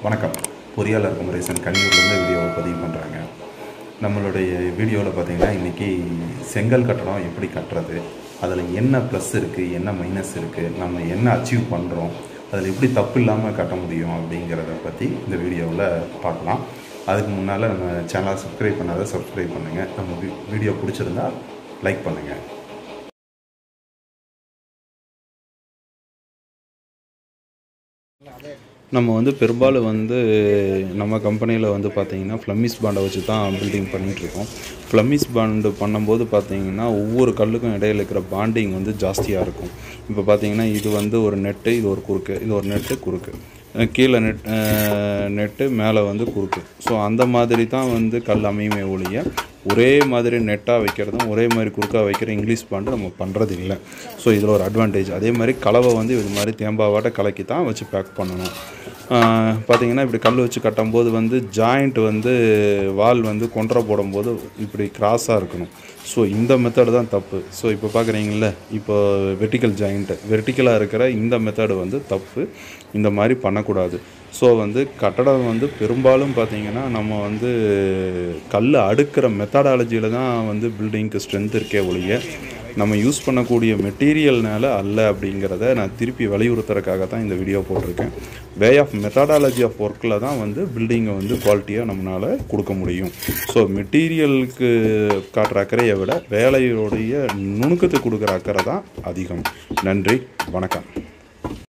வணக்கம். பொறியாளர் குமரேசன் கன்னியூர்லேருந்து வீடியோவை பதிவு பண்ணுறாங்க. நம்மளுடைய வீடியோவில் பார்த்திங்கன்னா இன்றைக்கி செங்கல் கட்டடம் எப்படி கட்டுறது, அதில் என்ன ப்ளஸ் இருக்குது, என்ன மைனஸ் இருக்குது, நம்ம என்ன அச்சீவ் பண்ணுறோம், அதில் எப்படி தப்பு இல்லாமல் கட்ட முடியும் அப்படிங்கிறத பற்றி இந்த வீடியோவில் பார்க்கலாம். அதுக்கு முன்னால் நம்ம சேனலை சப்ஸ்கிரைப் பண்ணாத சப்ஸ்கிரைப் பண்ணுங்கள். நம்ம வீடியோ பிடிச்சிருந்தா லைக் பண்ணுங்கள். நம்ம பெரும்பாலும் நம்ம கம்பெனியில் பார்த்திங்கன்னா ஃப்ளம்மிஸ் பாண்டை வச்சு தான் பில்டிங் பண்ணிகிட்ருக்கோம். ஃப்ளம்மிஸ் பாண்டு பண்ணும்போது பார்த்திங்கன்னா ஒவ்வொரு கல்லுக்கும் இடையில் இருக்கிற பாண்டிங் ஜாஸ்தியாக இருக்கும். இப்போ பார்த்திங்கன்னா இது ஒரு நெட்டு, இது ஒரு குறுக்கு, இது ஒரு நெட்டு குறுக்கு, கீழே நெட்டு மேலே குறுக்கு. ஸோ அந்த மாதிரி தான் கல் அமையுமே ஒழிய ஒரே மாதிரி நெட்டாக வைக்கிறதும் ஒரே மாதிரி குறுக்காக வைக்கிற இங்கிலீஷ் பாண்டு நம்ம பண்ணுறது இல்லை. ஸோ இதில் ஒரு அட்வான்டேஜ். அதே மாதிரி கலவை இது மாதிரி தேம்பாவாட்ட கலக்கி தான் வச்சு பேக் பண்ணணும். பார்த்திங்கன்னா இப்படி கல் வச்சு கட்டும்போது ஜாயிண்ட் வால் கொன்றை போடும்போது இப்படி கிராஸாக இருக்கணும். ஸோ இந்த மெத்தடு தான் தப்பு. ஸோ இப்போ பார்க்குறீங்கள, இப்போ வெர்டிக்கலாக இருக்கிற இந்த மெத்தடு தப்பு. இந்த மாதிரி பண்ணக்கூடாது. ஸோ கட்டடம் பெரும்பாலும் பார்த்திங்கன்னா நம்ம கல் அடுக்கிற மெத்தடாலஜியில் தான் பில்டிங்க்கு ஸ்ட்ரென்த் இருக்கே ஒழிய நம்ம யூஸ் பண்ணக்கூடிய மெட்டீரியல்னால அல்ல அப்படிங்கிறத நான் திருப்பி வலியுறுத்துறதுக்காக தான் இந்த வீடியோ போட்டிருக்கேன். வே ஆஃப் மெத்தடாலஜி ஆஃப் ஒர்க்கில் தான் பில்டிங்கை குவாலிட்டியாக நம்மளால் கொடுக்க முடியும். ஸோ மெட்டீரியலுக்கு காட்டுற அக்கறையை விட வேலையோடைய நுணுக்கத்துக்கு கொடுக்குற அக்கறை தான் அதிகம். நன்றி, வணக்கம்.